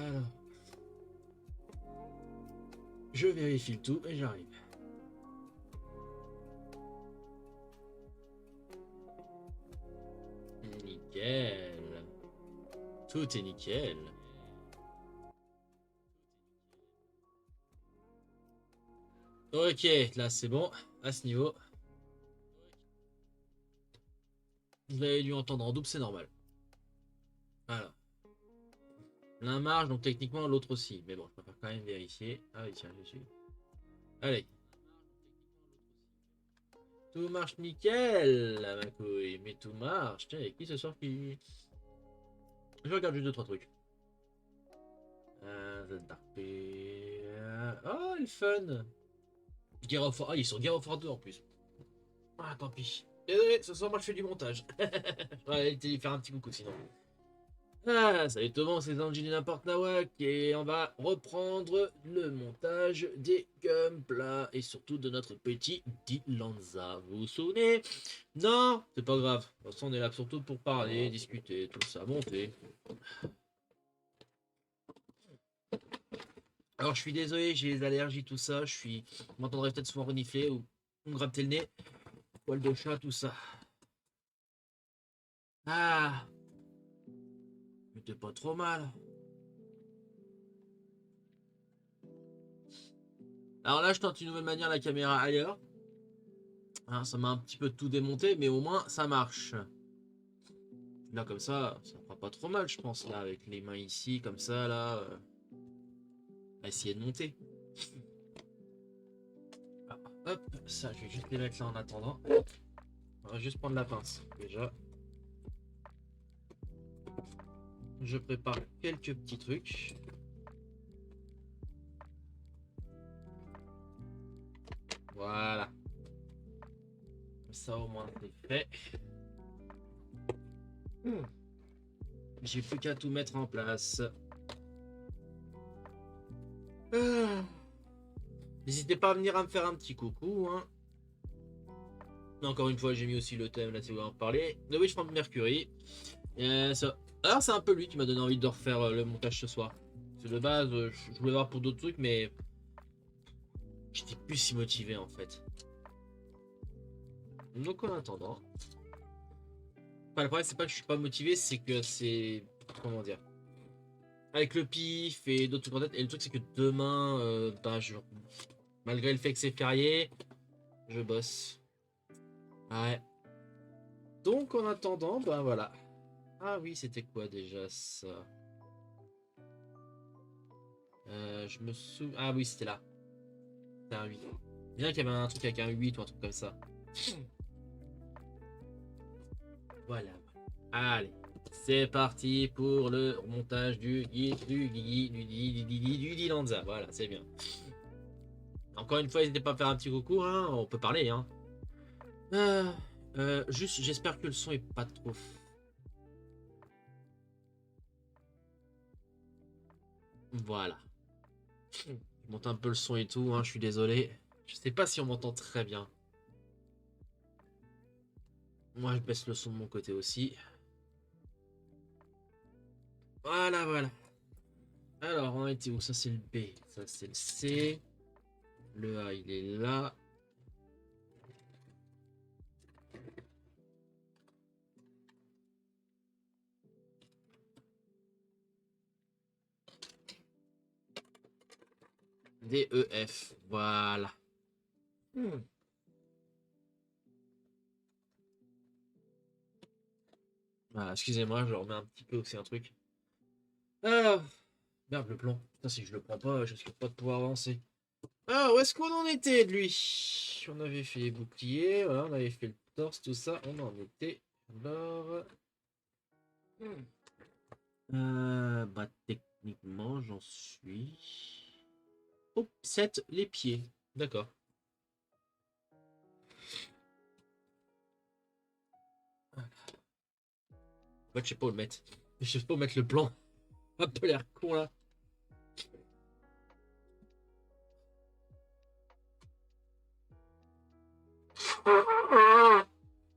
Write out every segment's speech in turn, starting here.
Alors, je vérifie le tout et j'arrive. Nickel. Tout est nickel. Ok, là c'est bon, à ce niveau. Vous avez dû entendre en double, c'est normal. Alors, l'un marche, donc techniquement l'autre aussi. Mais bon, je préfère quand même vérifier. Ah oui, tiens, je suis. Allez. Tout marche nickel, ma couille. Mais tout marche. Tiens, et qui ce soir qui... Je regarde juste 2-3 trucs. The Dark Oh, le fun. Gear of War. Ah, ils sont Gear of War 2 en plus. Ah, tant pis. Désolé, ce soir, moi, je fais du montage. Je vais aller faire un petit coucou sinon. Ah, salut tout le monde, c'est Angie du n'importe Nawak et on va reprendre le montage des Gunpla et surtout de notre petit Dilanza. Vous vous souvenez? Non, c'est pas grave. De toute façon, on est là surtout pour parler, discuter, tout ça, monter. Alors, je suis désolé, j'ai les allergies, tout ça. Vous m'entendrez peut-être souvent renifler ou me gratter le nez. Poil de chat, tout ça. Ah, mais t'es pas trop mal. Alors là, je tente une nouvelle manière, la caméra ailleurs. Hein, ça m'a un petit peu tout démonté, mais au moins ça marche. Là, comme ça fera pas trop mal, je pense, là, avec les mains ici, comme ça, là. À essayer de monter. Ah, hop, ça, je vais juste les mettre là en attendant. On va juste prendre la pince, déjà. Je prépare quelques petits trucs. Voilà. Comme ça, au moins, c'est fait. J'ai plus qu'à tout mettre en place. Ah. N'hésitez pas à venir à me faire un petit coucou. Hein. Encore une fois, j'ai mis aussi le thème, là, si vous voulez en parler. The Witch from Mercury. Alors, c'est un peu lui qui m'a donné envie de refaire le montage ce soir. Parce que de base, je voulais voir pour d'autres trucs, mais j'étais plus si motivé en fait. Donc, en attendant. Enfin, le problème, c'est pas que je suis pas motivé, c'est que c'est. Comment dire? Avec le pif et d'autres trucs en tête. Et le truc, c'est que demain, malgré le fait que c'est férié, je bosse. Ouais. Donc, en attendant, ben voilà. Ah oui, c'était quoi déjà ça? Je me souviens. Ah oui, c'était là. C'était un 8. Bien qu'il y avait un truc avec un 8 ou un truc comme ça. Voilà. Allez. C'est parti pour le montage du Dilanza. Voilà, c'est bien. Encore une fois, n'hésitez pas à faire un petit coucou, hein. On peut parler, hein. Juste, j'espère que le son est pas trop. Voilà. Je monte un peu le son et tout, hein. Je suis désolé. Je sais pas si on m'entend très bien. Moi, je baisse le son de mon côté aussi. Voilà, voilà. Alors, on a été où? Ça, c'est le B. Ça, c'est le C. Le A, il est là. D, E, F. Voilà. Voilà, excusez-moi, je remets un petit peu aussi un truc. Ah, merde, le plan. Putain, si je le prends pas, je risque pas de pouvoir avancer. Ah, où est-ce qu'on en était de lui? On avait fait les boucliers, voilà, on avait fait le torse, tout ça. On en était. Alors. Bah, techniquement, j'en suis. Oh, 7, les pieds. D'accord. En fait, je sais pas où le mettre. Je sais pas où mettre le plan. Un peu l'air con là.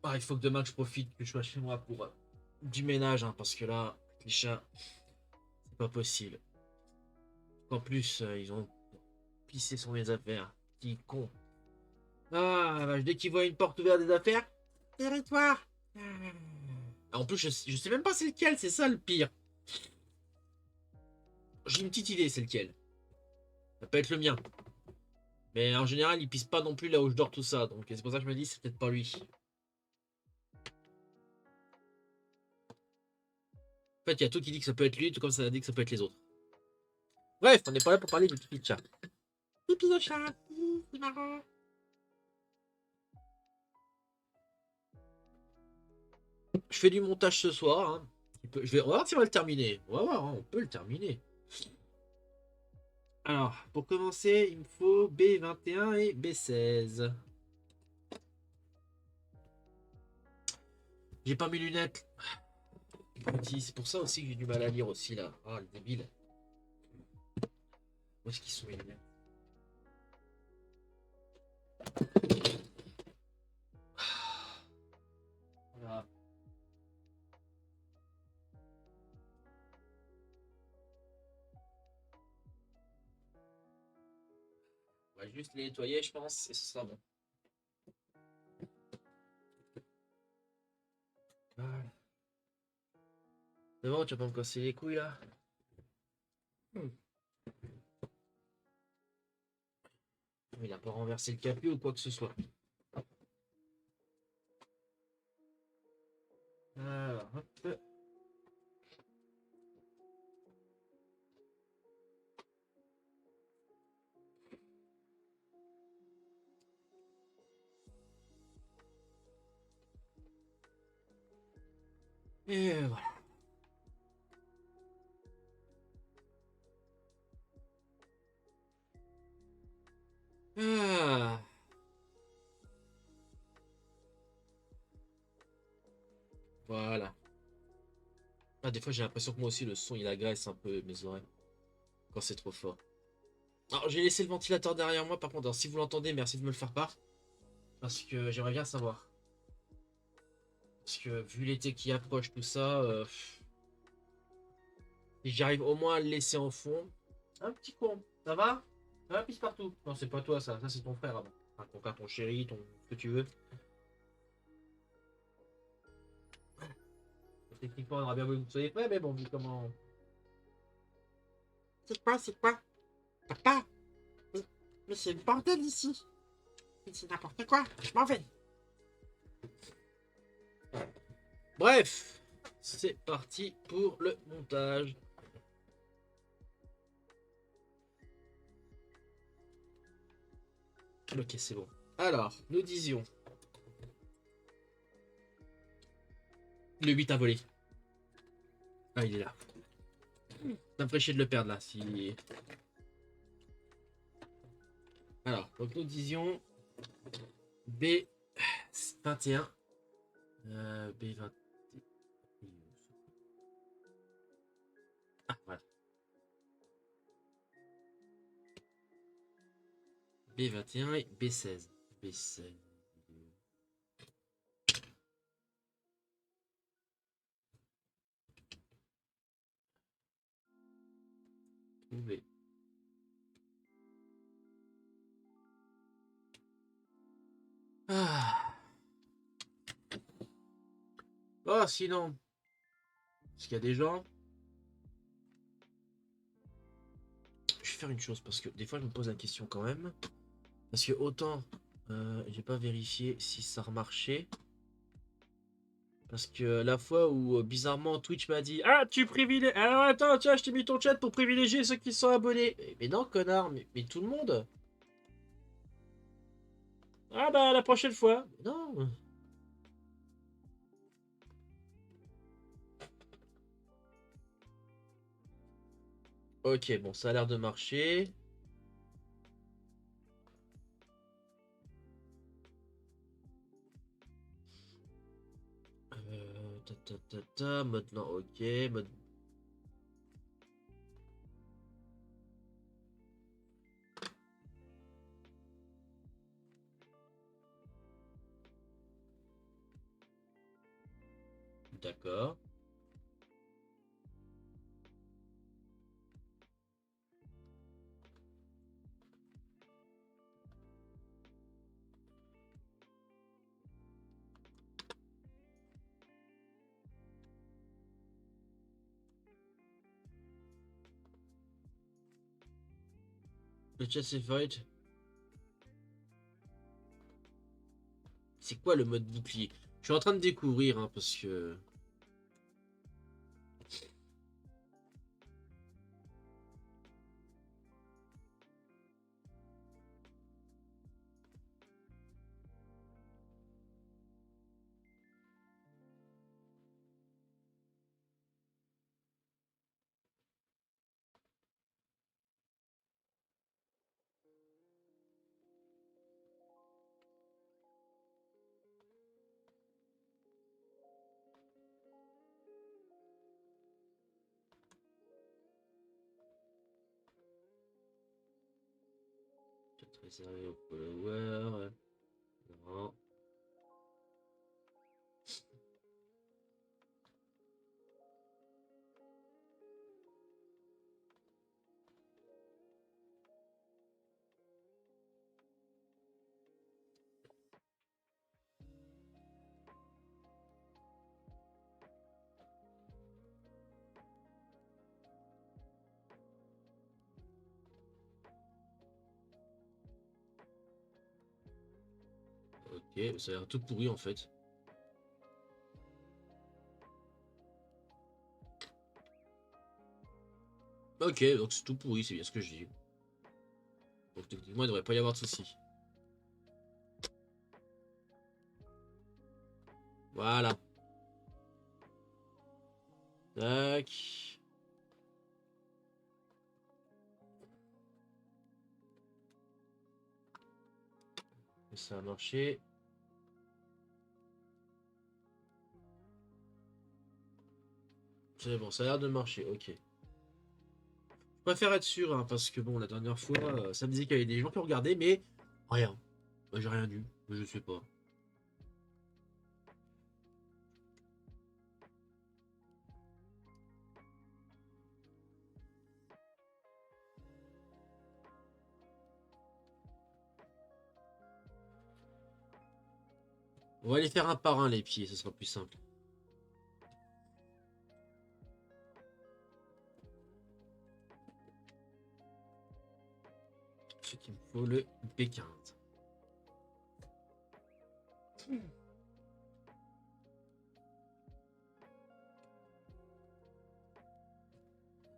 Ah, il faut que demain que je profite, que je sois chez moi pour du ménage, hein, parce que là, les chats, c'est pas possible. En plus, ils ont pissé sur mes affaires. Petit con. Ah, vache, dès qu'ils voient une porte ouverte des affaires, territoire. En plus, je sais même pas c'est lequel, c'est ça le pire. J'ai une petite idée, c'est lequel. Ça peut être le mien. Mais en général, il pisse pas non plus là où je dors, tout ça. Donc c'est pour ça que je me dis, c'est peut-être pas lui. En fait, il y a tout qui dit que ça peut être lui, tout comme ça dit que ça peut être les autres. Bref, on n'est pas là pour parler de pipi de chat. Pipi de chat, c'est marrant. Je fais du montage ce soir. Hein. On va voir si on va le terminer. On va voir, hein, on peut le terminer. Alors, pour commencer, il me faut B21 et B16. J'ai pas mes lunettes. C'est pour ça aussi que j'ai du mal à lire aussi là. Ah, le débile. Où est-ce qu'ils sont mes lunettes? Voilà. On va juste les nettoyer, je pense, et ce sera bon. Voilà. C'est bon, tu vas pas me casser les couilles là? Il a pas renversé le café ou quoi que ce soit. Alors, hop. Et voilà. Ah. Voilà. Ah, des fois j'ai l'impression que moi aussi le son il agresse un peu mes oreilles quand c'est trop fort. Alors j'ai laissé le ventilateur derrière moi par contre, alors, si vous l'entendez, merci de me le faire part. Parce que j'aimerais bien savoir. Parce que vu l'été qui approche, tout ça, si j'arrive au moins à le laisser en fond. Un petit con, ça va? Ça va, pisse partout. Non, c'est pas toi ça c'est ton frère avant. Enfin, ton frère, ton chéri, ton ce que tu veux. Techniquement, on aurait bien voulu que vous soyez prêts, mais bon, vu comment. C'est quoi, c'est quoi? Papa? Mais c'est le bordel ici. C'est n'importe quoi. Je m'en vais. Bref, c'est parti pour le montage. Ok, c'est bon. Alors, nous disions. Le 8 à voler. Ah, il est là. Ça me ferait chier de le perdre là. Si... Alors, donc nous disions B21. B20. Ah, voilà. B21 et B16. B16. Trouver. Ah. Oh, sinon. Parce qu'il y a des gens. Je vais faire une chose parce que des fois je me pose la question quand même. Parce que autant j'ai pas vérifié si ça remarchait. Parce que la fois où bizarrement Twitch m'a dit ah tu privilégies. Alors attends, tiens, je t'ai mis ton chat pour privilégier ceux qui sont abonnés. Mais non, connard, mais tout le monde. Ah bah la prochaine fois. Mais non. Ok, bon, ça a l'air de marcher. Mode non, ok. Mode. D'accord. Classified. C'est quoi le mode bouclier? Je suis en train de découvrir, hein, parce que... Réservé aux followers. Non. Ok, ça a l'air tout pourri en fait. Ok, donc c'est tout pourri, c'est bien ce que je dis. Donc techniquement, il ne devrait pas y avoir de soucis. Voilà. Tac. Et ça a marché. C'est bon, ça a l'air de marcher, ok. Je préfère être sûr, hein, parce que bon, la dernière fois, ça me disait qu'il y avait des gens qui regardaient, mais rien. Moi, j'ai rien vu, je sais pas. On va les faire un par un, les pieds, ce sera plus simple. Ce qu'il me faut le B15.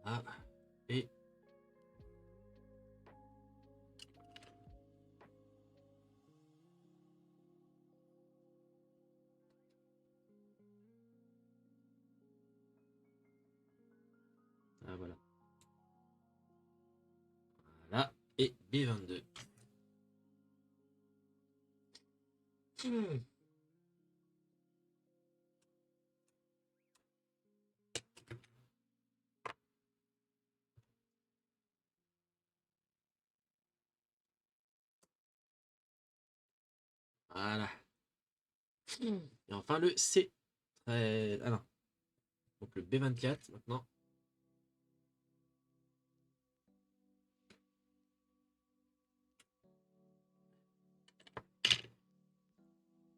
Ah, et... Ah, voilà. Voilà, et B22. Voilà. Et enfin le C. Ah non. Donc le B24 maintenant.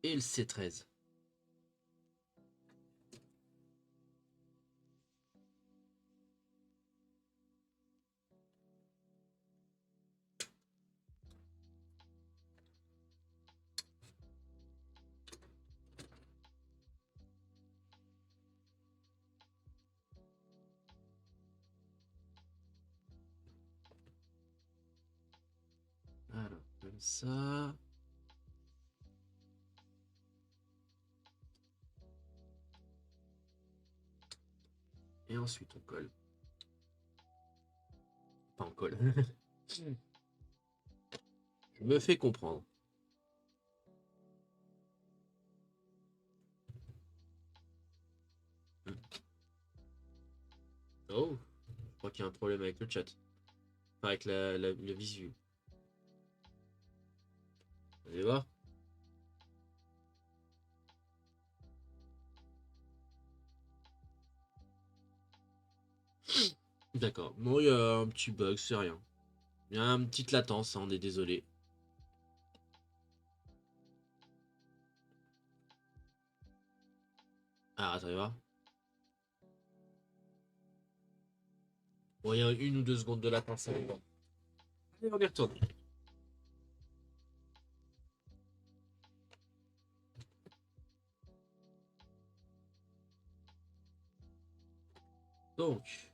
Et le C13. Alors, comme ça. Et ensuite on colle. Pas on colle. Je me fais comprendre. Oh, je crois qu'il y a un problème avec le chat. Enfin, avec le visu. Vous allez voir. D'accord. Bon, il y a un petit bug, c'est rien. Il y a une petite latence, hein, on est désolé. Ah, attendez voir. Bon, il y a 1 ou 2 secondes de latence. Ça dépend. Allez, on y retourne. Donc.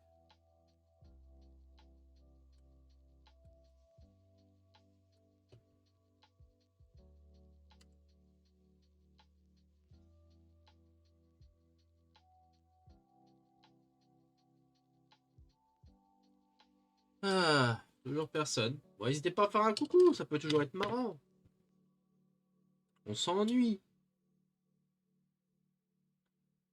Ah, toujours personne. Bon, n'hésitez pas à faire un coucou, ça peut toujours être marrant. On s'ennuie.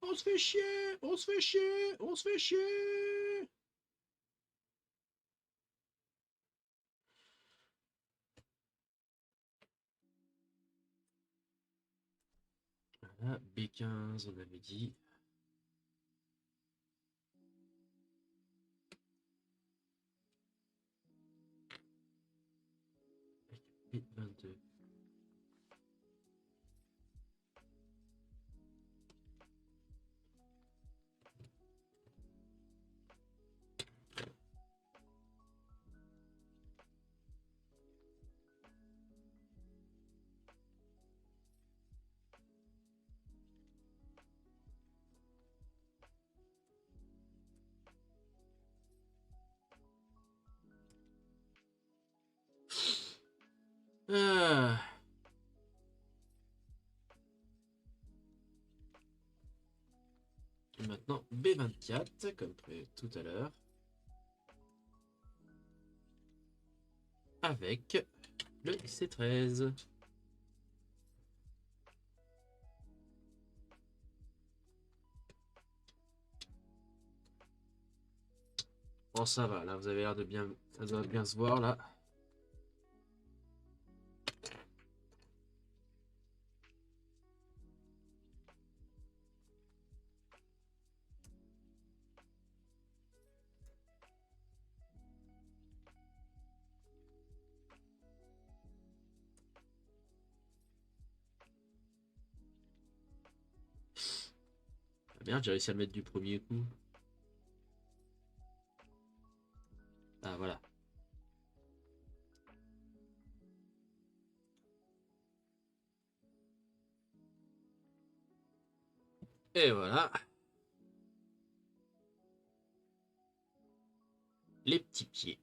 On se fait chier, on se fait chier, on se fait chier. Voilà, B15, on avait dit. B22. Ah. Et maintenant B24, comme prévu tout à l'heure. Avec le C13. Bon, ça va, là, vous avez l'air de bien... Ça doit bien se voir, là. Ah, merde, j'ai réussi à le mettre du premier coup. Ah, voilà. Et voilà. Les petits pieds.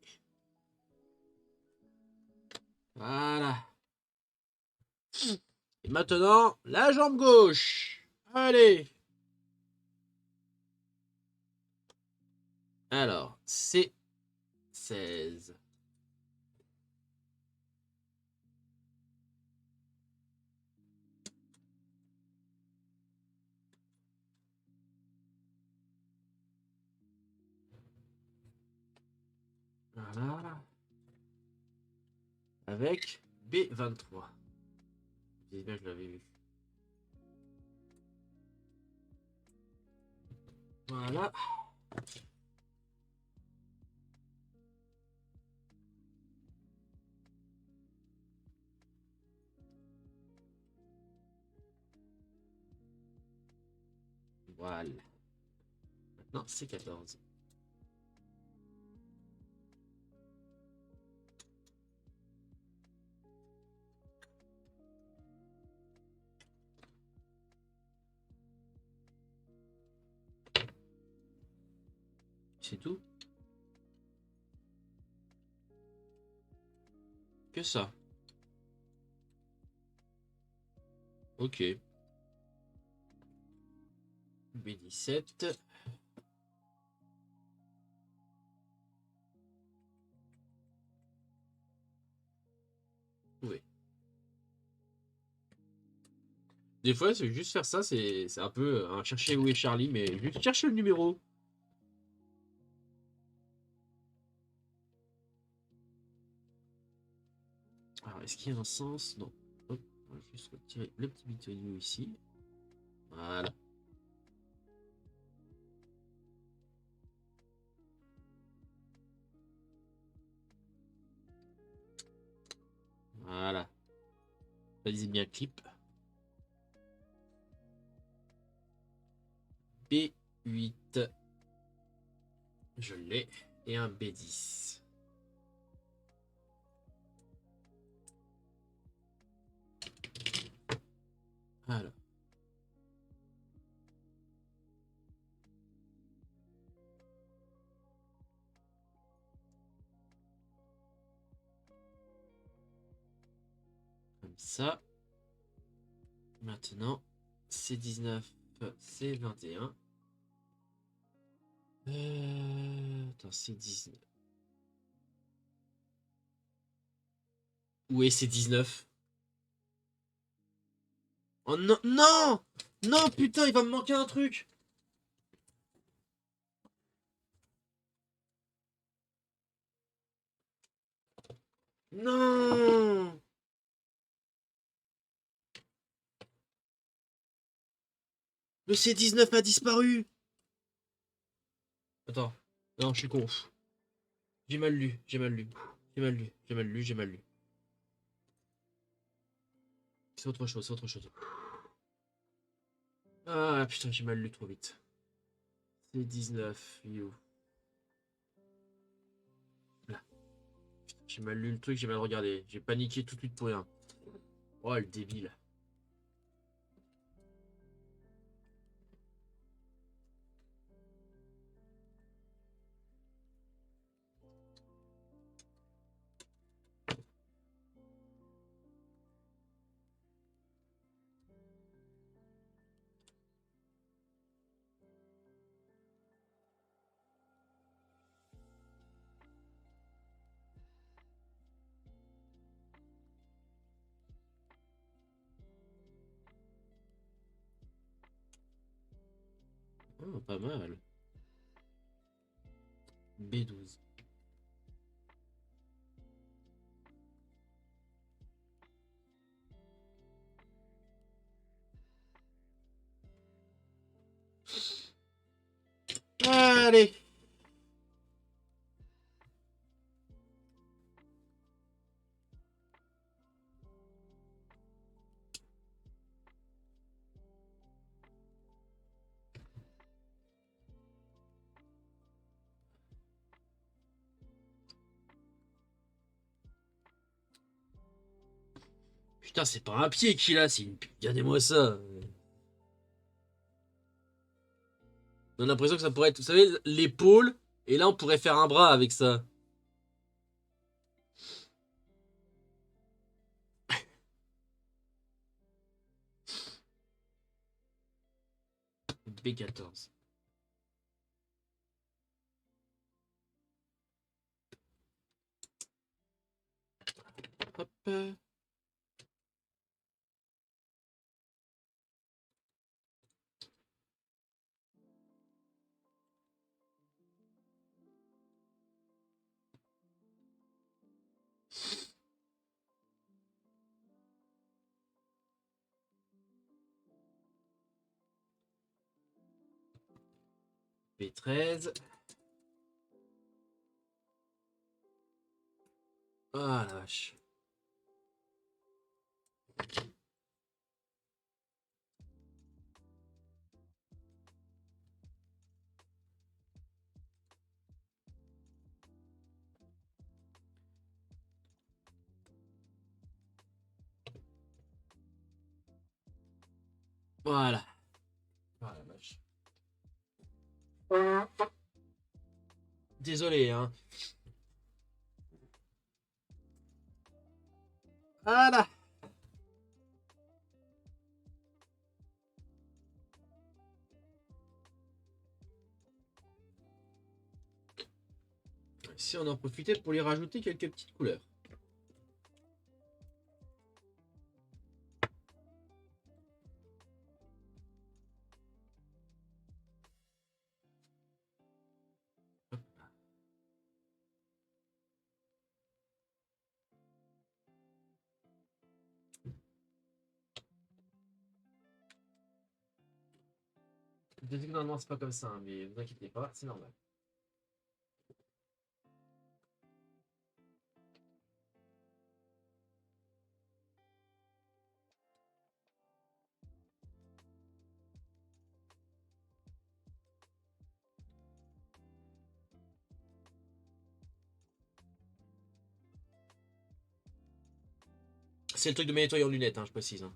Voilà. Et maintenant, la jambe gauche. Allez. Alors, c'est 16. Voilà. Avec B23. Je bien que je l'avais vu. Voilà. Voilà. Maintenant, c'est 14. C'est tout? Que ça? Ok. B17. Oui. Des fois, c'est juste faire ça, c'est un peu un chercher où est Charlie, mais juste chercher le numéro. Alors, est-ce qu'il y a un sens? Non. Hop, on va juste retirer le petit bitonio ici. Voilà. Voilà. Vas-y, bien clip. B8. Je l'ai. Et un B10. Alors. Comme ça. Maintenant, c'est 19, c'est 21. Attends, c'est 19. Où est c'est 19? Oh non, non! Non, putain, il va me manquer un truc! Non! Le C19 a disparu! Attends. Non, je suis con. J'ai mal lu, j'ai mal lu. J'ai mal lu, j'ai mal lu, j'ai mal lu. C'est autre chose, c'est autre chose. Ah putain, j'ai mal lu trop vite. C19, il est où? Là. Putain, j'ai mal lu le truc, j'ai mal regardé. J'ai paniqué tout de suite pour rien. Oh, le débile. Oh, pas mal. B12. Allez! Putain, c'est pas un pied qu'il a, c'est une... Regardez-moi ça. On a l'impression que ça pourrait être, vous savez, l'épaule, et là on pourrait faire un bras avec ça. B14. Hop. B13. Ah la vache. Voilà. Ah la vache. Désolé, hein. Voilà. Si on en profitait pour lui rajouter quelques petites couleurs. Je dis que normalement c'est pas comme ça, hein, mais vous inquiétez pas, c'est normal. C'est le truc de mes nettoyants lunettes, hein, je précise. Hein.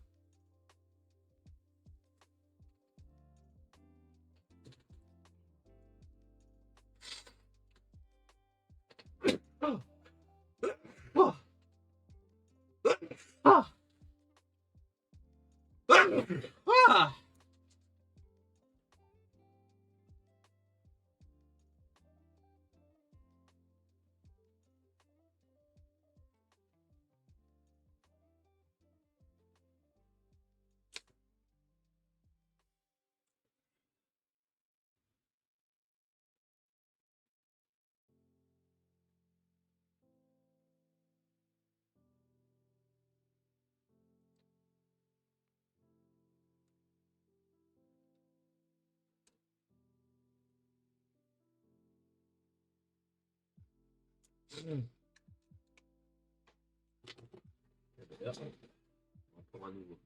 D'ailleurs, on va prendre un nouveau.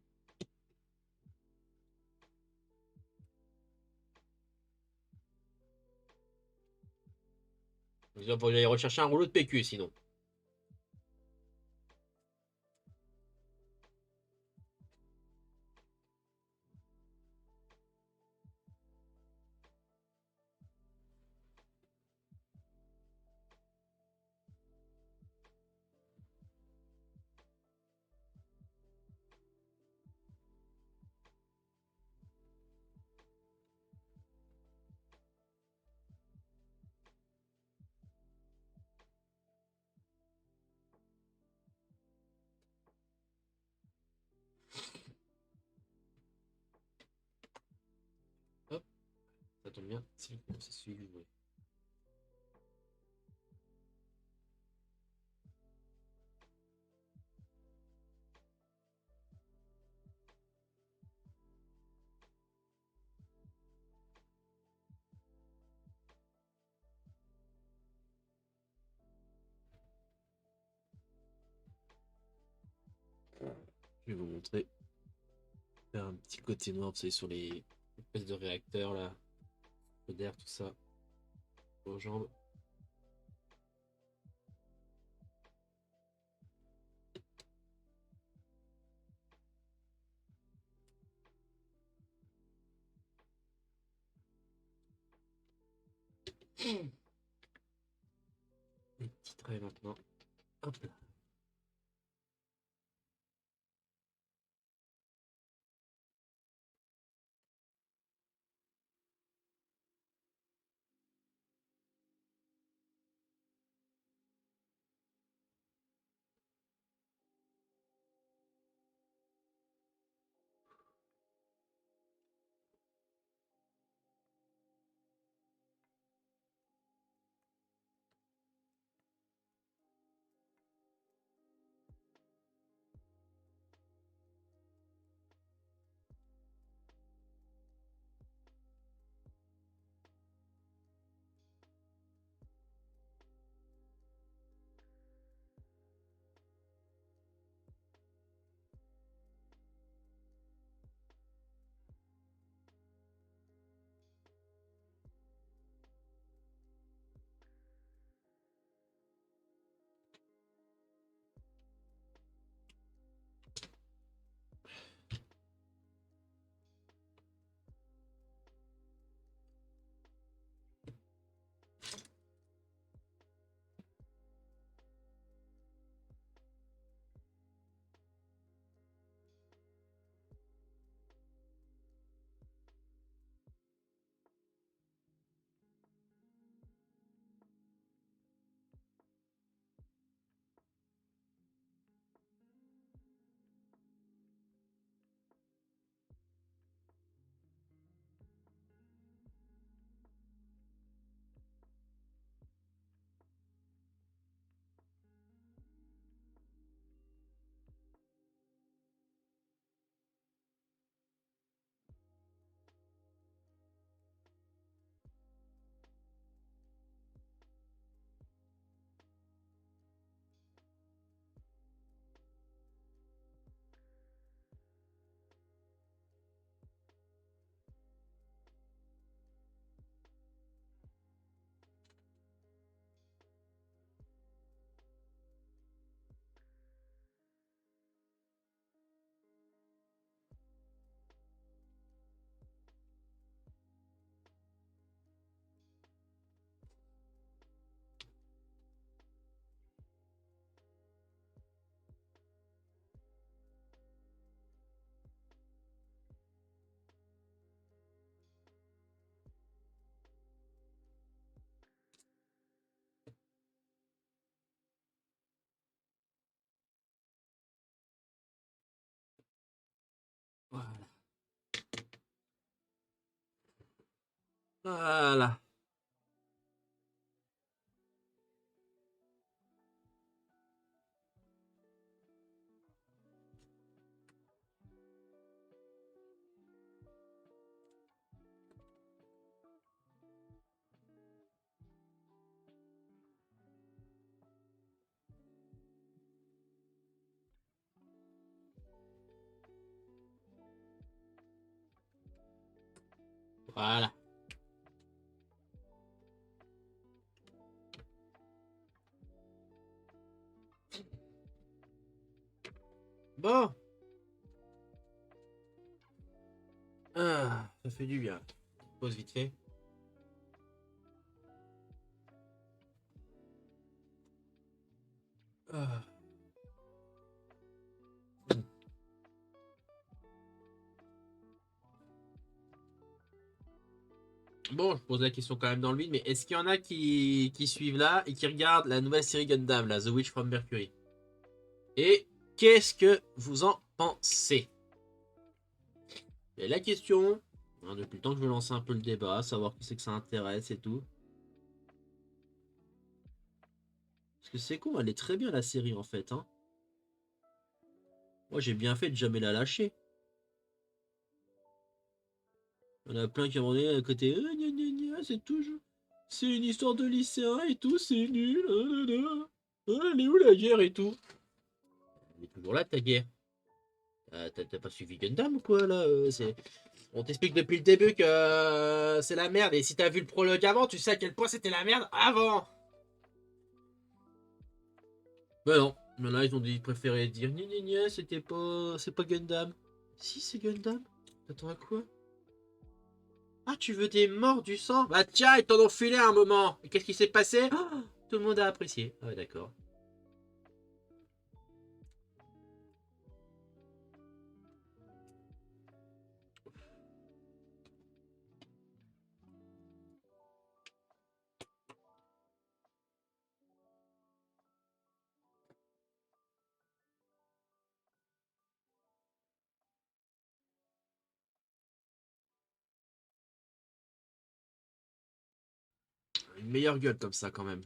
Il va aller rechercher un rouleau de PQ sinon. Hop, ça tombe bien, c'est celui que je voulais. Je vais vous montrer. Faire un petit côté noir, vous savez, sur les espèces de réacteurs là, d'air, tout ça, aux jambes. Les petits traits maintenant. Hop là. Voilà. Voilà. Voilà. Bon. Ah, ça fait du bien. Pause vite fait. Ah. Bon, je pose la question quand même dans le vide, mais est-ce qu'il y en a qui suivent là et qui regardent la nouvelle série Gundam, là, The Witch from Mercury? Et qu'est-ce que vous en pensez? Et la question, hein, depuis le temps que je veux lancer un peu le débat, savoir qui c'est que ça intéresse et tout. Parce que c'est con, elle est très bien la série en fait. Hein. Moi j'ai bien fait de jamais la lâcher. Il y en a plein qui ont dit à côté, gna, gna, gna, c'est toujours. C'est une histoire de lycéen et tout, c'est nul. Elle est où la guerre et tout? Elle est toujours là ta guerre. T'as pas suivi Gundam ou quoi là On t'explique depuis le début que c'est la merde. Et si t'as vu le prologue avant, tu sais à quel point c'était la merde avant. Bah non. Mais là, ils ont dit, ils préféraient dire gna gna gna, c'était pas. C'est pas Gundam. Si, c'est Gundam. T'attends à quoi? Ah, tu veux des morts du sang? Bah tiens, ils t'en ont filé un moment. Et qu'est-ce qui s'est passé? Oh, tout le monde a apprécié. Ah ouais, d'accord. Une meilleure gueule comme ça, quand même.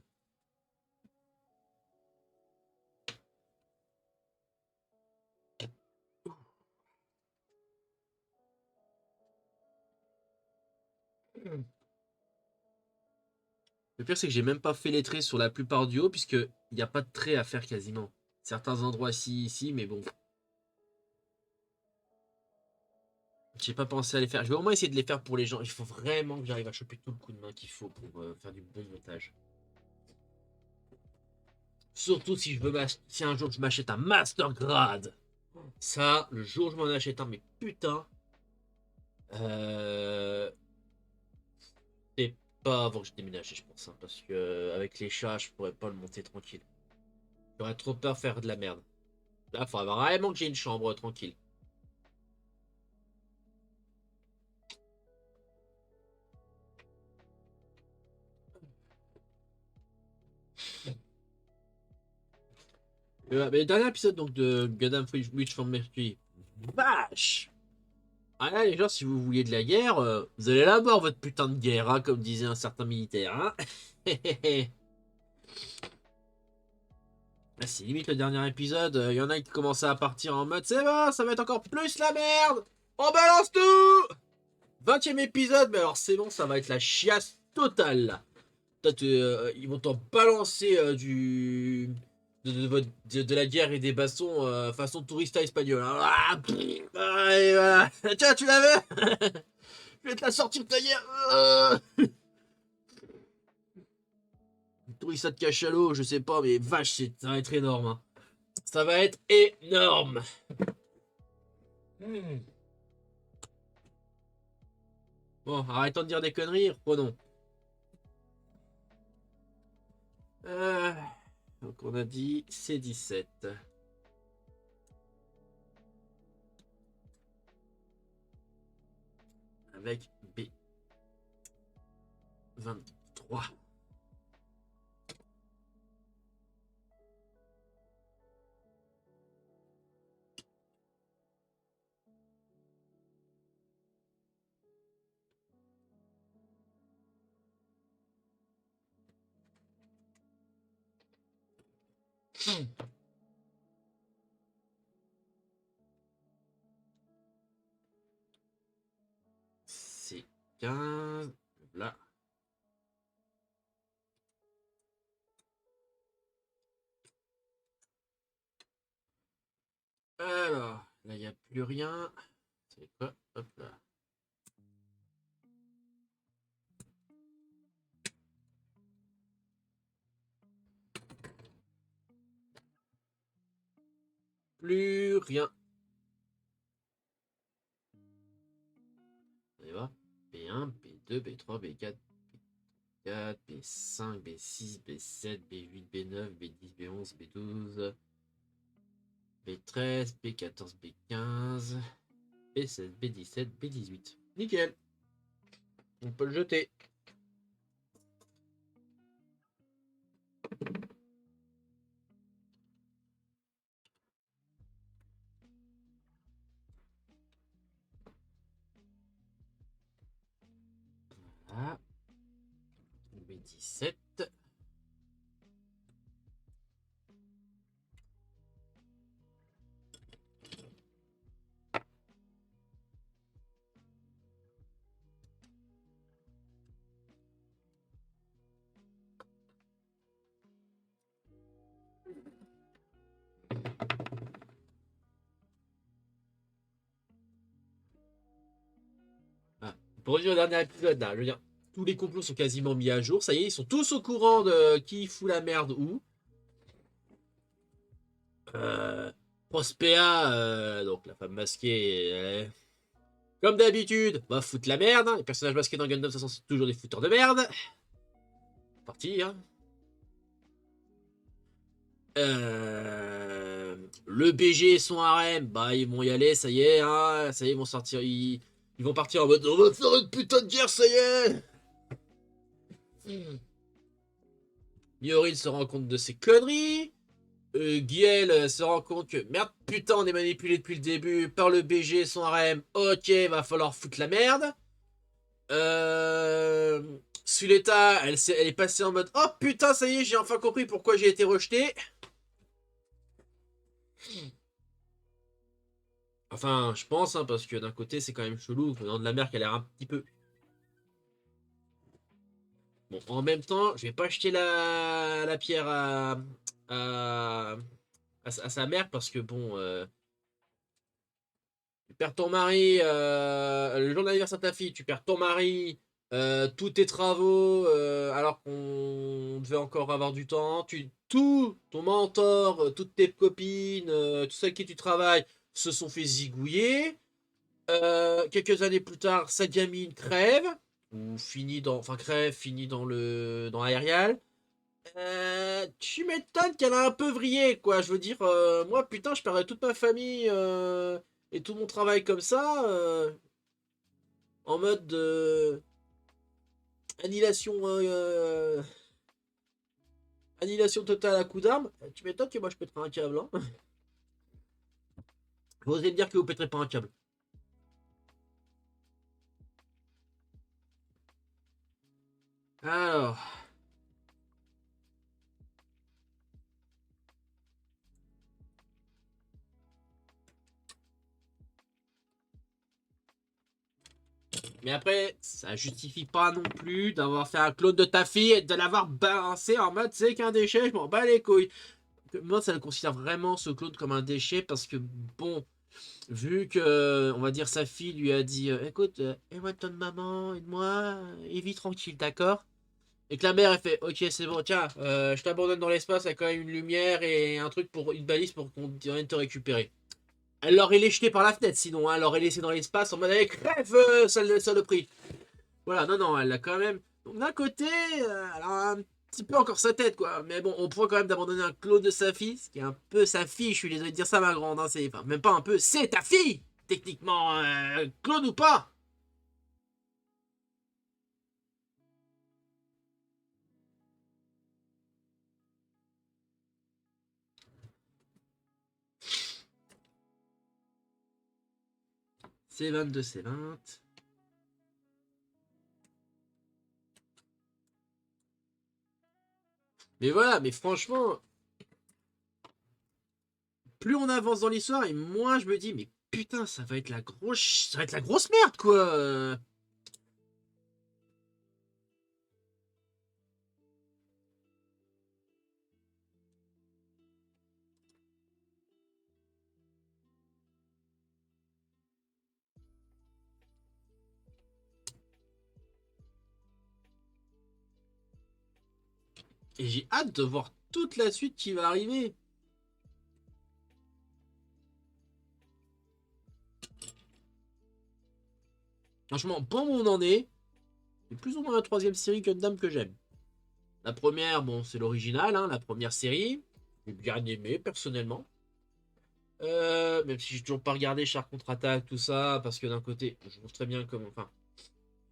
Le pire, c'est que j'ai même pas fait les traits sur la plupart du haut, puisque il n'y a pas de traits à faire quasiment. Certains endroits ici, mais bon. J'ai pas pensé à les faire. Je vais au moins essayer de les faire pour les gens. Il faut vraiment que j'arrive à choper tout le coup de main qu'il faut pour faire du bon montage. Surtout si je veux si un jour je m'achète un Master Grade. Ça, le jour où je m'en achète un, mais putain. Euh... C'est pas avant que je déménage, je pense. Hein, parce que avec les chats, je pourrais pas le monter tranquille. J'aurais trop peur de faire de la merde. Là, il faudrait vraiment que j'ai une chambre tranquille. Mais le dernier épisode donc, de Gundam Witch from Mercury. Vache! Ah là, les gens, si vous vouliez de la guerre, vous allez la voir, votre putain de guerre, hein, comme disait un certain militaire. Hein. Là, c'est limite le dernier épisode. Il y en a qui commençaient à partir en mode c'est bon, ça va être encore plus la merde! On balance tout! 20e épisode, mais alors c'est bon, ça va être la chiasse totale là. Ils vont t'en balancer de la guerre et des bastons façon tourista espagnol. Hein. Ah, et voilà. Tiens, tu l'avais. Je vais te la sortir de ta guerre. Tourista de cachalot, je sais pas, mais vache, ça va être énorme. Hein. Ça va être énorme. Hmm. Bon, arrêtons de dire des conneries, reprenons. Euh, donc on a dit C17. Avec B23. C'est 15. Là. Alors, là, il n'y a plus rien. C'est quoi? Hop là. plus rien. On y va. B1, B2, B3, B4, B4, B5, B6, B7, B8, B9, B10, B11, B12, B13, B14, B15, B16, B17, B18. Nickel. On peut le jeter. Voilà. B17. Ah. Pour revenir au dernier épisode, là, je veux dire, tous les complots sont quasiment mis à jour. Ça y est, ils sont tous au courant de qui fout la merde où. Euh, Prospea, donc la femme masquée, comme d'habitude, va foutre la merde. Hein. Les personnages masqués dans Gundam, ça c'est toujours des fouteurs de merde. Parti, hein. Le BG et son harem, bah ils vont y aller, ça y est, hein, ça y est, ils vont sortir, ils vont partir en mode on va faire une putain de guerre, ça y est. Miorin se rend compte de ses conneries. Guiel se rend compte que merde, putain, on est manipulé depuis le début par le BG et son harem. Ok, va falloir foutre la merde. Suleta, elle est passée en mode oh putain, ça y est, j'ai enfin compris pourquoi j'ai été rejeté. Enfin, je pense, hein, parce que d'un côté, c'est quand même chelou, venant de la mer qui a l'air un petit peu. Bon, en même temps, je vais pas jeter la pierre à, à sa mère parce que bon, tu perds ton mari, le jour de l'anniversaire de ta fille, tu perds ton mari, tous tes travaux, alors qu'on devait encore avoir du temps, tout ton mentor, toutes tes copines, tout celles avec qui tu travailles, se sont fait zigouiller. Quelques années plus tard, sa gamine crève, ou finit dans, enfin crève, finit dans Aerial. Tu m'étonnes qu'elle a un peu vrillé, quoi. Je veux dire, moi, putain, je perdrais toute ma famille et tout mon travail comme ça, en mode annihilation, annihilation totale à coup d'arme. Tu m'étonnes que moi je pèterais un câble, hein. Vous osez me dire que vous pèterez pas un câble. Alors. Mais après, ça justifie pas non plus d'avoir fait un clone de ta fille et de l'avoir balancé en mode c'est qu'un déchet, je m'en bats les couilles. Moi, ça le considère vraiment ce clone comme un déchet parce que, bon, vu que, on va dire, sa fille lui a dit écoute, aide-moi ton maman, aide-moi, et vis tranquille, d'accord. Et que la mère, elle fait ok, c'est bon, tiens, je t'abandonne dans l'espace avec quand même une lumière et un truc pour une balise pour qu'on vienne te récupérer. Elle l'aurait jeté par la fenêtre, sinon, hein, elle l'aurait laissé dans l'espace en mode allez, crève, saloperie. Voilà, non, non, elle l'a quand même. Donc d'un côté, elle a un petit peu encore sa tête, quoi. Mais bon, on pourrait quand même d'abandonner un clone de sa fille, ce qui est un peu sa fille, je suis désolé de dire ça, ma grande. Hein, enfin, même pas un peu, c'est ta fille, techniquement, clone ou pas. C22, C20. Mais voilà, mais franchement, plus on avance dans l'histoire, et moins je me dis, mais putain, ça va être la grosse merde, quoi. Et j'ai hâte de voir toute la suite qui va arriver. Franchement, pour où on en est, c'est plus ou moins la troisième série Gundam que j'aime. La première, bon, c'est l'original, hein, la première série. J'ai bien aimé, personnellement. Même si j'ai toujours pas regardé Char contre-attaque, tout ça, parce que d'un côté, je trouve très bien comme. Enfin,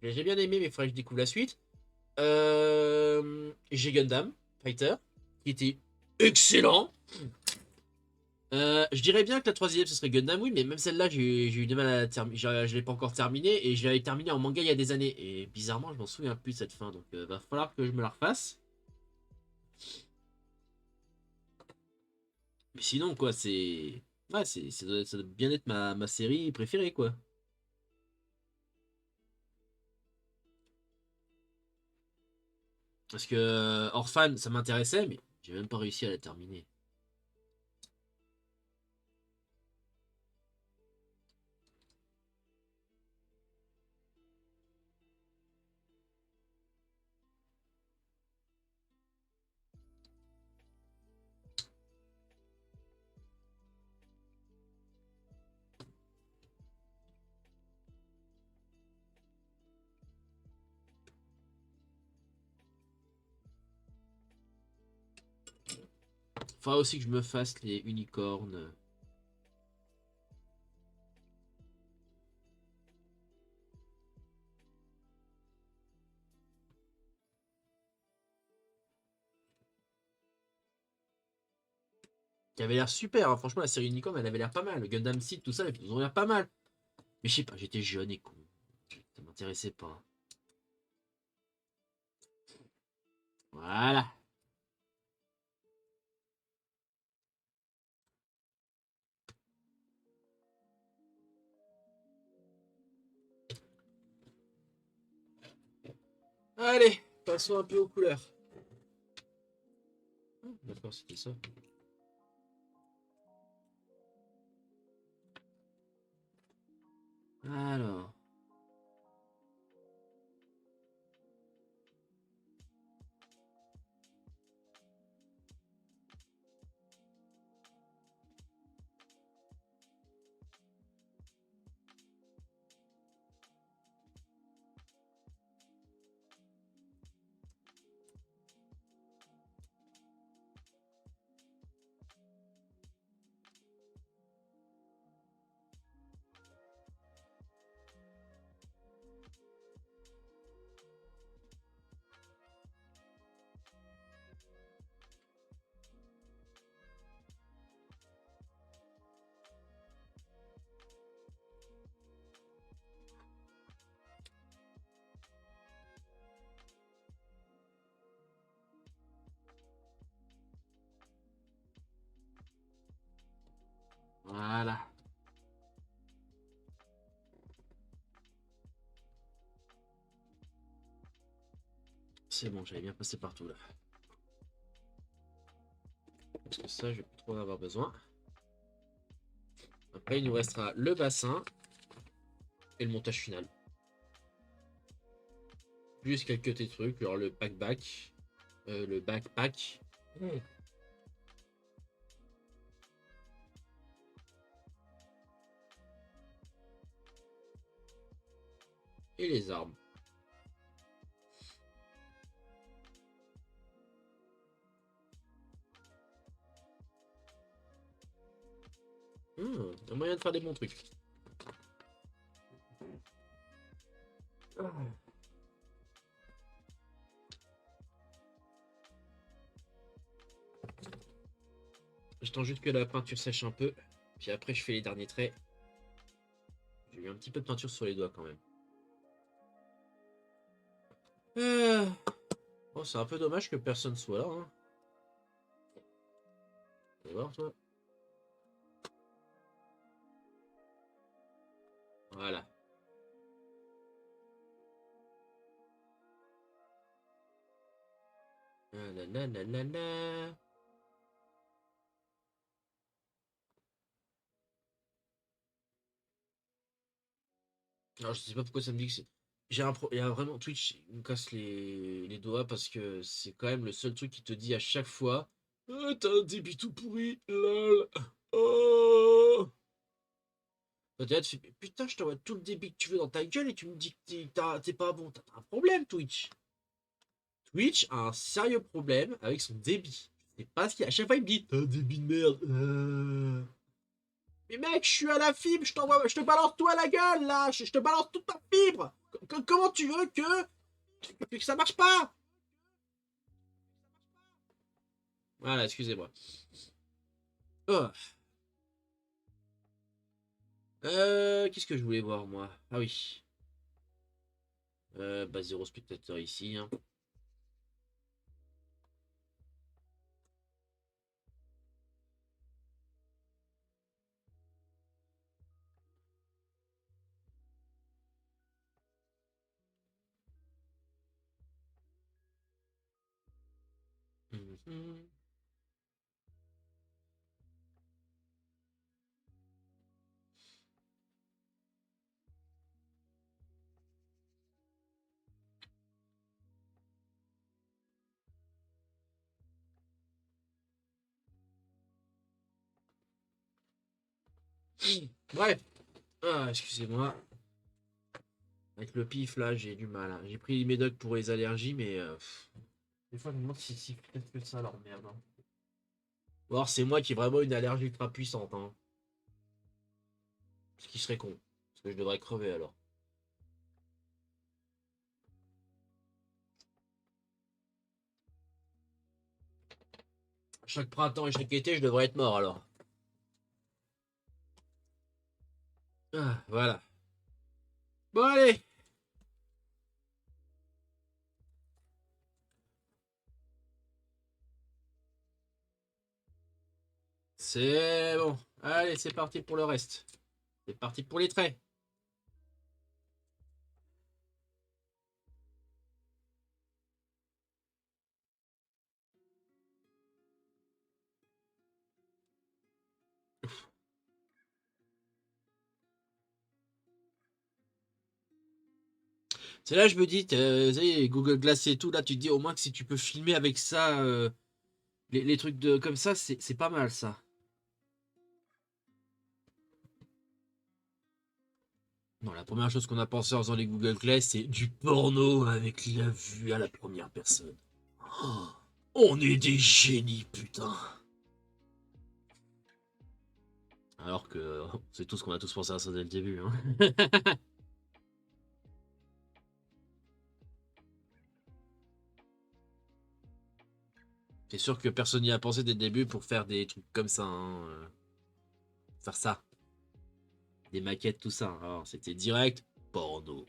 j'ai bien aimé, mais il faudrait que je découvre la suite. J'ai Gundam Fighter, qui était excellent. Je dirais bien que la troisième, ce serait Gundam, oui, mais même celle-là, j'ai eu du mal à la terminer. Je l'ai pas encore terminée, et je l'avais terminée en manga il y a des années. Et bizarrement, je m'en souviens plus de cette fin, donc va falloir que je me la refasse. Mais sinon, quoi, c'est. Ouais, ça doit bien être ma série préférée, quoi. Parce que Orphan, ça m'intéressait, mais j'ai même pas réussi à la terminer. Faudra aussi que je me fasse les unicornes. Qui avait l'air super, hein. Franchement, la série unicorne, elle avait l'air pas mal. Le Gundam Seed, tout ça, ils ont l'air pas mal. Mais je sais pas, j'étais jeune et con. Ça m'intéressait pas. Voilà. Allez, passons un peu aux couleurs. Ah, d'accord, c'était ça. Alors. Voilà. C'est bon, j'avais bien passé partout là. Parce que ça, je vais plus trop en avoir besoin. Après, il nous restera le bassin et le montage final. Plus quelques petits trucs, genre le pack-back, le backpack. Et les armes. Un moyen de faire des bons trucs. J'attends juste que la peinture sèche un peu. Puis après, je fais les derniers traits. J'ai eu un petit peu de peinture sur les doigts quand même. Oh, c'est un peu dommage que personne soit là. Hein. Tu vas voir, toi. Voilà. Ah là là là là là. Alors, je sais pas pourquoi ça me dit que c'est. Il y a vraiment Twitch, il me casse les doigts parce que c'est quand même le seul truc qui te dit à chaque fois ah, t'as un débit tout pourri, lol. Oh. Peut-être, putain, je t'envoie tout le débit que tu veux dans ta gueule et tu me dis que t'es pas bon. T'as un problème, Twitch. Twitch a un sérieux problème avec son débit. Je sais pas ce qu'il y a. À chaque fois, il me dit t'as un débit de merde. Mais mec, je suis à la fibre, je te balance tout à la gueule là. Je te balance toute ta fibre. Comment tu veux que ça marche pas? Voilà, excusez-moi. Oh. Qu'est-ce que je voulais voir moi? Ah oui. Bah, zéro spectateur ici. Hein. Mhm. Bref. Ah, excusez-moi. Avec le pif, là, j'ai du mal. Hein. J'ai pris les médocs pour les allergies, mais... Des fois, je me demande si peut-être que ça leur merde. Hein. Ou alors, c'est moi qui ai vraiment une allergie ultra puissante. Hein. Ce qui serait con. Parce que je devrais crever, alors. Chaque printemps et chaque été, je devrais être mort, alors. Ah, voilà. Bon, allez. C'est bon. Allez, c'est parti pour le reste. C'est parti pour les traits. C'est là, je me dis, vous savez, Google Glass et tout, là, tu te dis au moins que si tu peux filmer avec ça, les trucs comme ça, c'est pas mal, ça. Non, la première chose qu'on a pensé en faisant les Google Glass, c'est du porno avec la vue à la première personne. Oh, on est des génies, putain. Alors que c'est tout ce qu'on a tous pensé à ça dès le début. Hein. C'est sûr que personne n'y a pensé dès le début pour faire des trucs comme ça. Hein. Faire ça. Des maquettes, tout ça. Alors, c'était direct porno.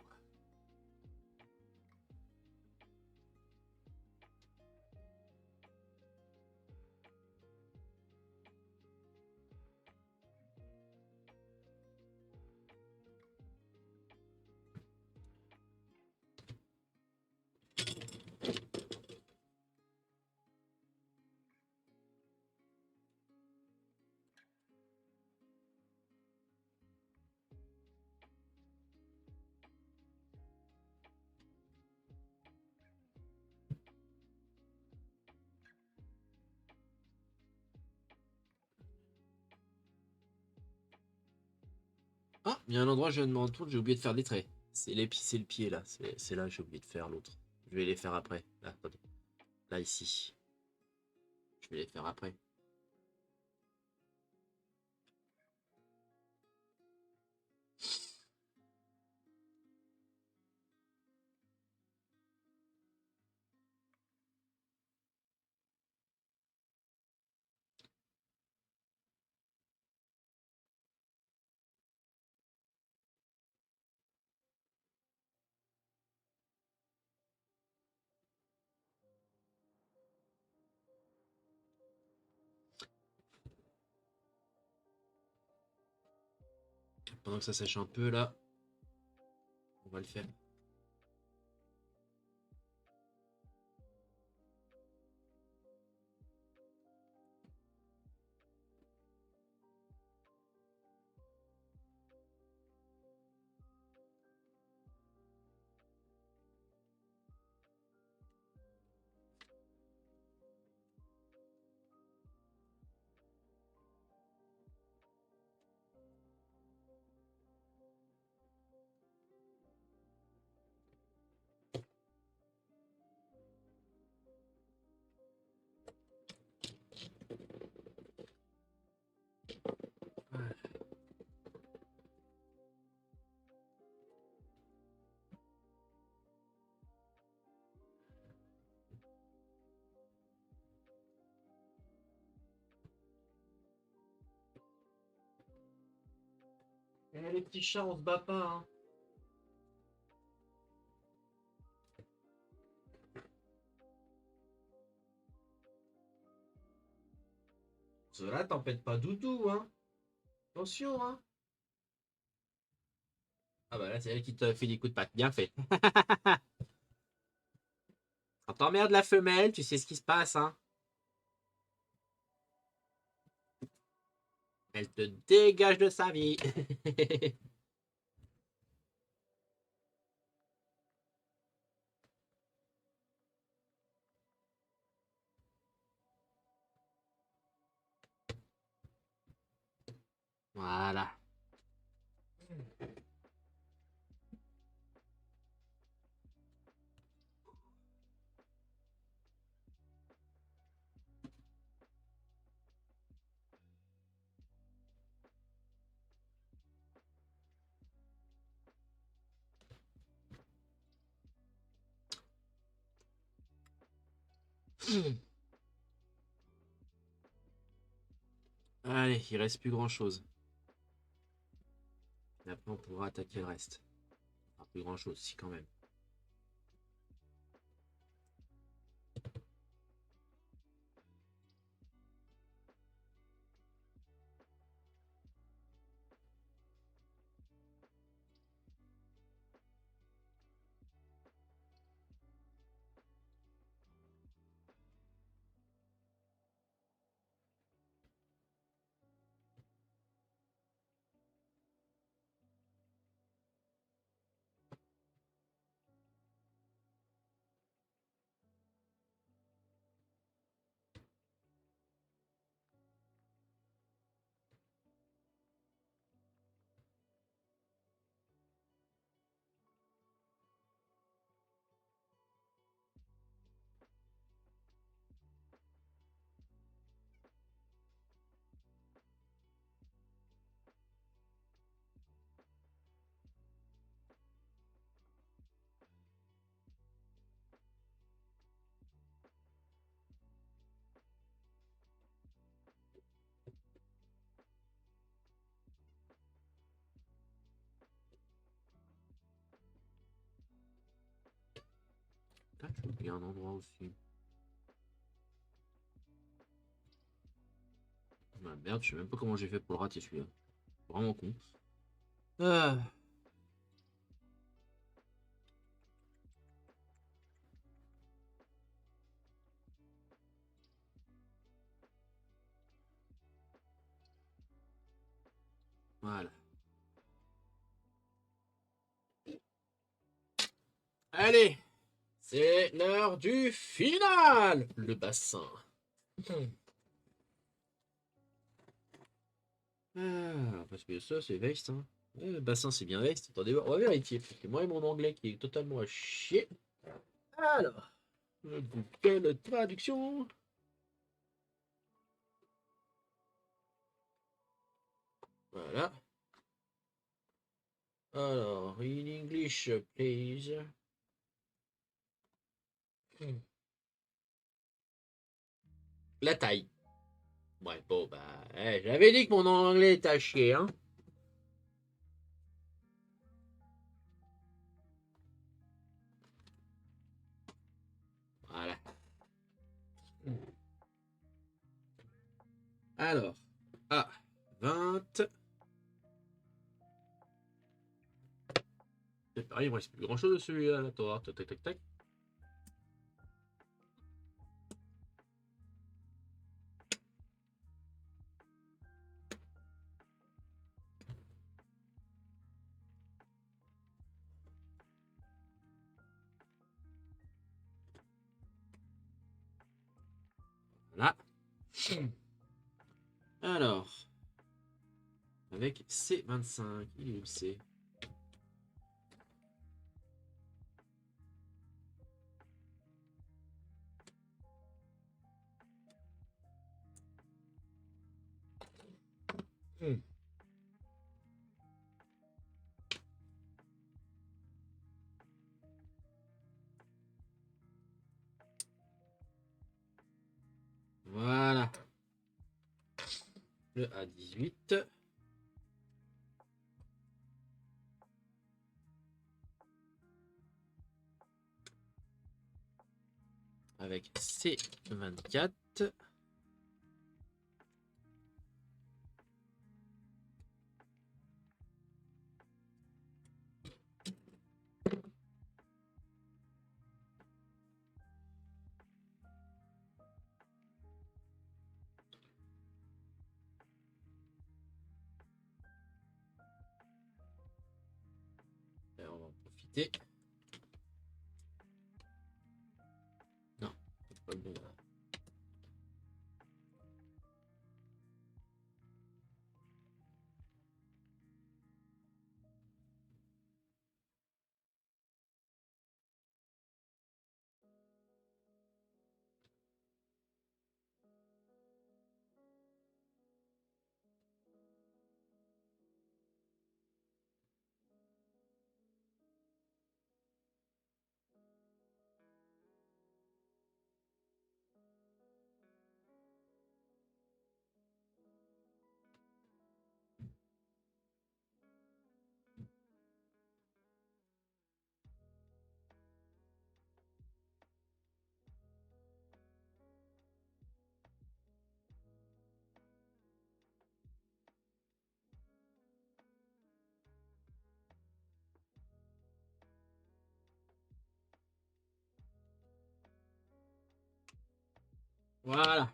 Ah, il y a un endroit, je viens de me rendre compte, j'ai oublié de faire des traits. C'est le pied là. C'est là, j'ai oublié de faire l'autre. Je vais les faire après. Là, attendez. Là, ici. Je vais les faire après. Pendant que ça sèche un peu là, on va le faire. les petits chats, on se bat pas, hein. Cela t'empêche pas doudou, hein. Attention, hein. Ah bah là, c'est elle qui te fait des coups de patte. Bien fait. Quand t'emmerdes la femelle, tu sais ce qui se passe, hein. Elle te dégage de sa vie. Voilà. Allez, il reste plus grand chose. Et après, on pourra attaquer le reste. Enfin, plus grand chose, si, quand même. Là, j'ai oublié un endroit aussi. Ah, merde, je sais même pas comment j'ai fait pour le rater celui-là. Vraiment con. Ah. Voilà. Allez, c'est l'heure du final. Le bassin. Ah, parce que ça, c'est Vext. Hein. Le bassin, c'est bien Vext. Attendez, on va vérifier. Parce que moi et mon anglais qui est totalement à chier. Alors, Google Traduction. Voilà. Alors, in English, please. La taille. Ouais, bon, bah, j'avais dit que mon anglais était à chier, hein. Voilà. Alors, ah, 20. C'est pareil, il me reste plus grand chose de celui-là. Là, toi. Tac, tac, tac, tac. Là. Alors, avec C25. Il est où le C? Voilà. Le A18. avec C24. Et on va en profiter. Non, c'est pas le bon. Voilà.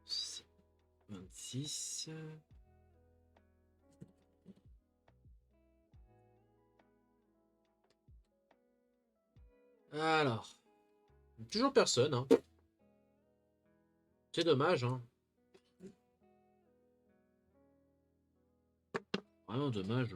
C'est 26. Alors. Toujours personne, hein. C'est dommage, hein. Vraiment dommage.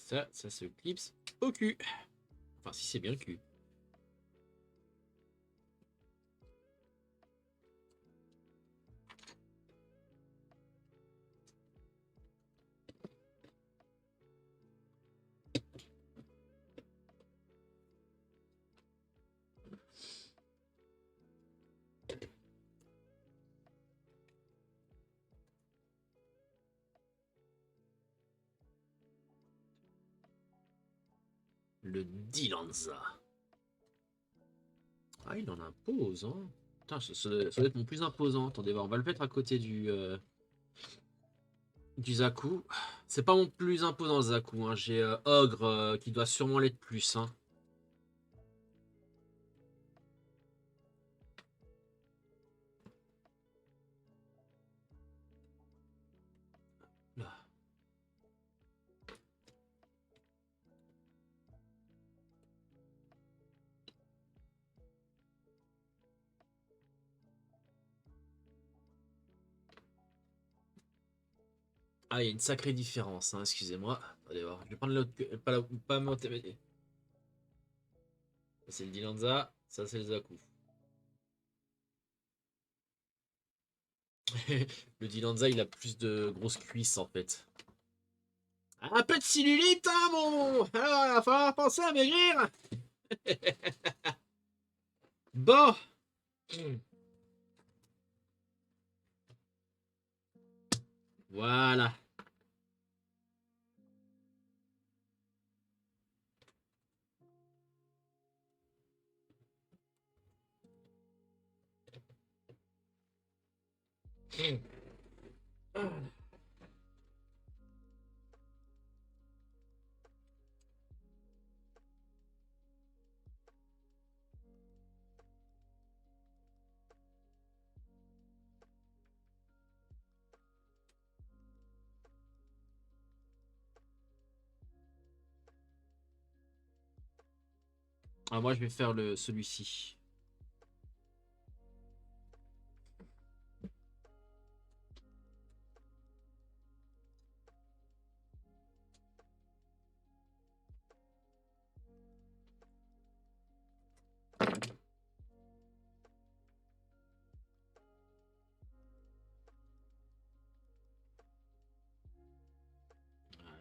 Ça se clipse au cul. Enfin, si c'est bien le cul. Le Dilanza. Ah, il en impose, hein. Putain, ça doit être mon plus imposant. Attendez, on va le mettre à côté du Zaku. C'est pas mon plus imposant, le Zaku. Hein. J'ai Ogre qui doit sûrement l'être plus. Hein. Là. Ah, il y a une sacrée différence, hein, excusez-moi. Allez voir, je vais prendre l'autre. Pas monter. Ça, c'est le Dilanza, ça, c'est le Zaku. Le Dilanza, il a plus de grosses cuisses en fait. Un peu de cellulite, hein, mon. Ah, il va falloir penser à maigrir. Bon. Voilà. Ah, moi, je vais faire celui-ci.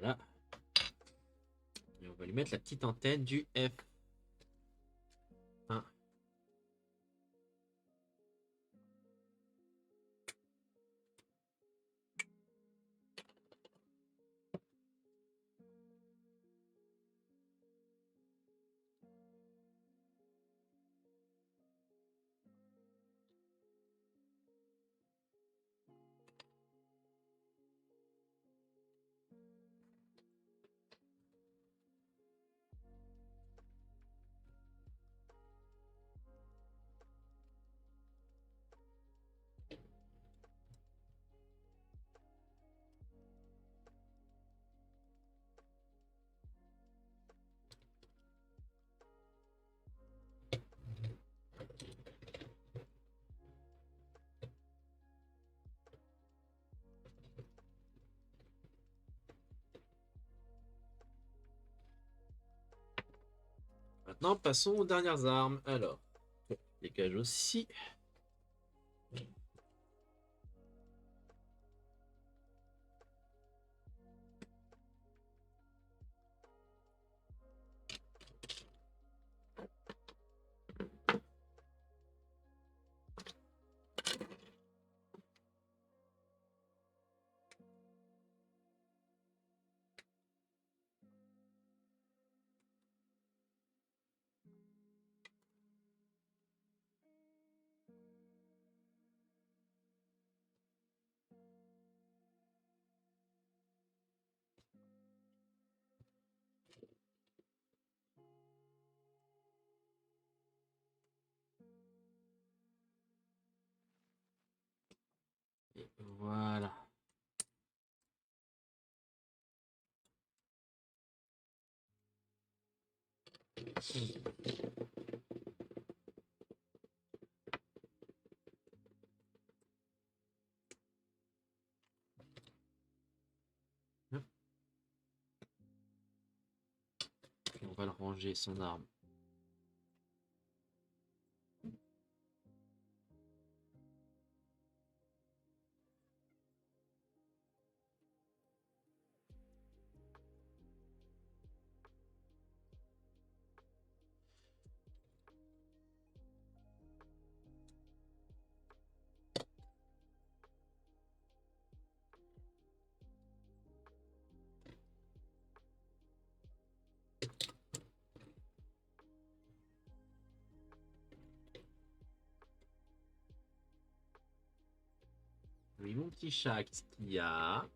Voilà. Et on va lui mettre la petite antenne du F1. Maintenant, passons aux dernières armes. Alors, les cages aussi. Et voilà. On va le ranger, son arme. Oui, mon petit chat, qu'est-ce qu'il y a?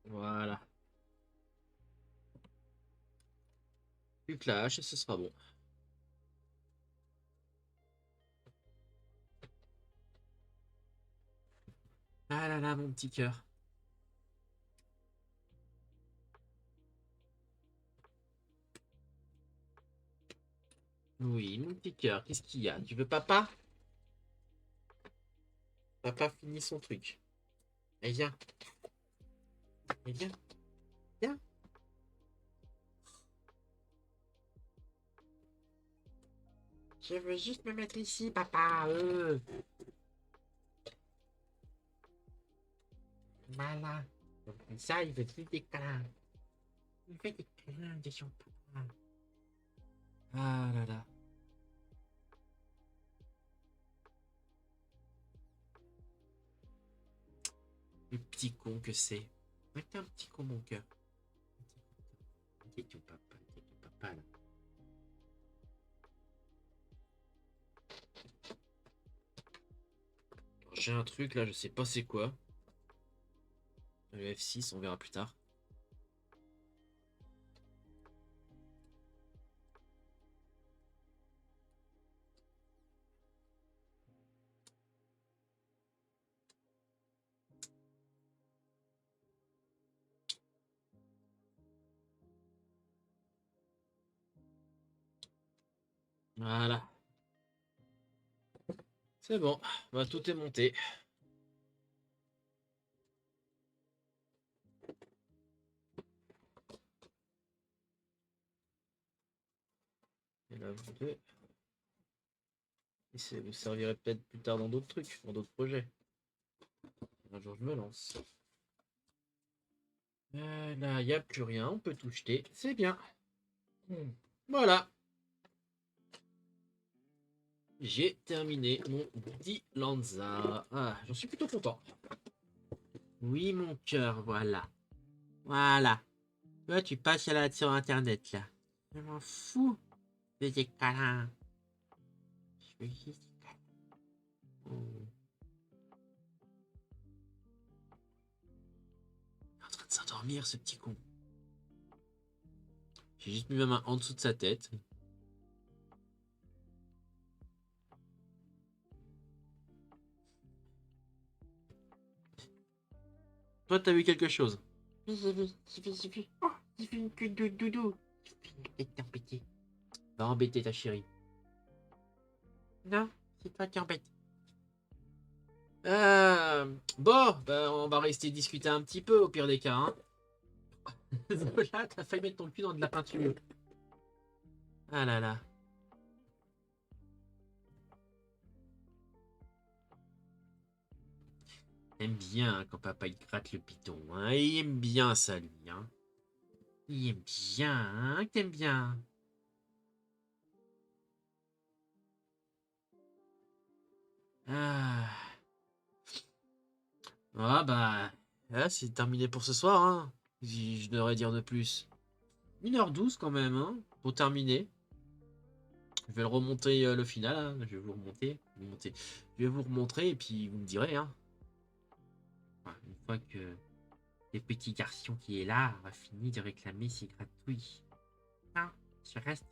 Voilà. Plus que la hache et ce sera bon. Ah là là, mon petit cœur. Oui, mon petit cœur, qu'est-ce qu'il y a? Tu veux papa? Papa finit son truc. Allez, viens. Allez, viens. Viens. Je veux juste me mettre ici, papa. Voilà. Donc, comme ça, il veut plus des câlins. Il fait des câlins de son papa. Ah là là. Le petit con que c'est. Ouais, t'es un petit con, mon cœur. T'es tout papa, t'es tout papa, là. Alors, j'ai un truc, là, je sais pas c'est quoi. Le F6, on verra plus tard. Voilà. C'est bon. Bah, tout est monté. Et là, vous deux. Et ça vous servirait peut-être plus tard dans d'autres trucs, dans d'autres projets. Un jour, je me lance. Là, il n'y a plus rien. On peut tout jeter. C'est bien. Voilà. J'ai terminé mon petit Lanza. Ah, j'en suis plutôt content. Oui, mon cœur, voilà. Voilà. Toi, tu passes sur Internet, là. Je m'en fous de tes câlins. Je veux juste des câlins. Oh. Il est en train de s'endormir, ce petit con. J'ai juste mis ma main en dessous de sa tête. Toi, t'as vu quelque chose? Oui, j'ai vu. Oh, j'ai vu une queue de doudou. J'ai vu une tête d'embêté. Va embêter ta chérie. Non, c'est toi qui embête. Bon, ben, on va rester discuter un petit peu au pire des cas. Hein. Là, t'as failli mettre ton cul dans de la peinture. Ah là là. Il aime bien quand papa il gratte le piton. Hein. Il aime bien ça, lui. Hein. Il aime bien, hein, que t'aimes bien. Ah, ah bah, là, c'est terminé pour ce soir. Hein. Je devrais dire de plus. 1h12 quand même, hein, pour terminer. Je vais le remonter le final. Hein. Je vais vous remonter, Je vais vous remontrer et puis vous me direz. Hein. Enfin, une fois que le petit garçon qui est là a fini de réclamer ses gratouilles. Non, je reste.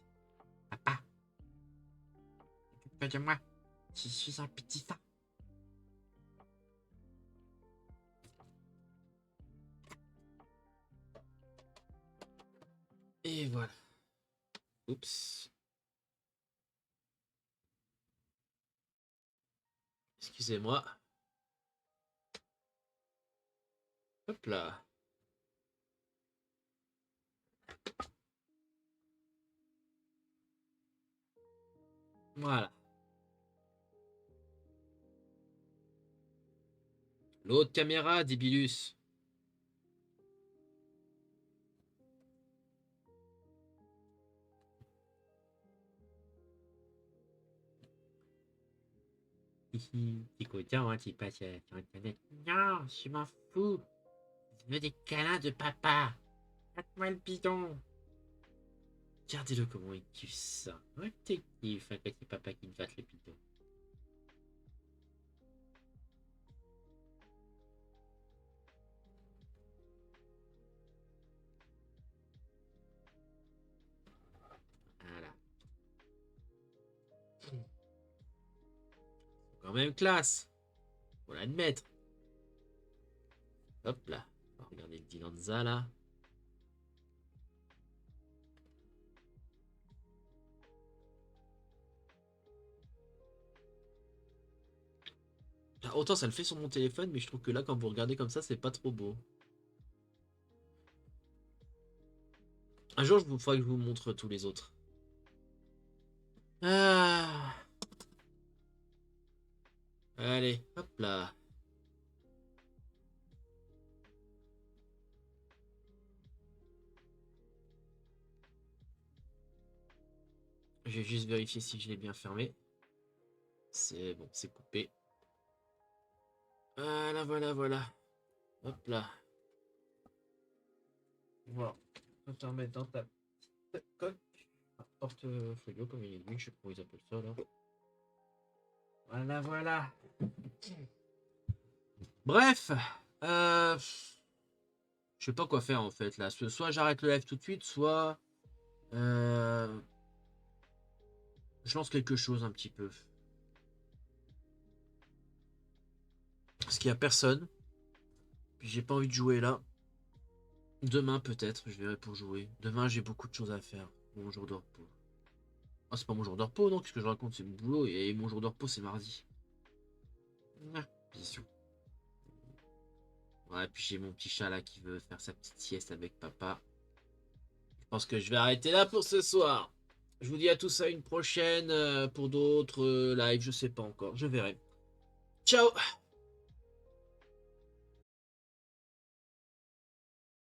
Papa, occupe-toi de moi. Je suis un petit chat. Et voilà. Oups. Excusez-moi. Hop là. Voilà. L'autre caméra, Dibilus. Tico, tiens, tu passes sur Internet. Non, je m'en fous. Je veux des câlins de papa. Faites-moi le bidon. Regardez-le comment il kiffe ça. Ouais, t'es kiff, hein, quand c'est papa qui te batte le bidon. Voilà. Quand même classe. Faut l'admettre. Hop là. On va regarder le Dilanza là. Ah, autant ça le fait sur mon téléphone, mais je trouve que là, quand vous regardez comme ça, c'est pas trop beau. Un jour, faudra que je vous montre tous les autres. Ah. Allez, hop là. Je vais juste vérifier si je l'ai bien fermé. C'est bon, c'est coupé. Voilà, voilà, voilà. Hop là. Voilà. On va te remettre dans ta coque. Porte-folio, comme il est dit, je sais pas comment ils appellent ça là. Voilà, voilà. Bref. Euh... Je sais pas quoi faire en fait là. Soit j'arrête le live tout de suite, soit... Je lance quelque chose un petit peu. Parce qu'il y a personne. Puis j'ai pas envie de jouer là. Demain peut-être, je verrai pour jouer. Demain j'ai beaucoup de choses à faire. Mon jour de repos. Ah, c'est pas mon jour de repos, non, qu'est-ce que je raconte, c'est mon boulot. Et mon jour de repos, c'est mardi. Ah, bisous. Ouais, puis j'ai mon petit chat là qui veut faire sa petite sieste avec papa. Je pense que je vais arrêter là pour ce soir. Je vous dis à tous à une prochaine pour d'autres lives, je sais pas encore, je verrai. Ciao!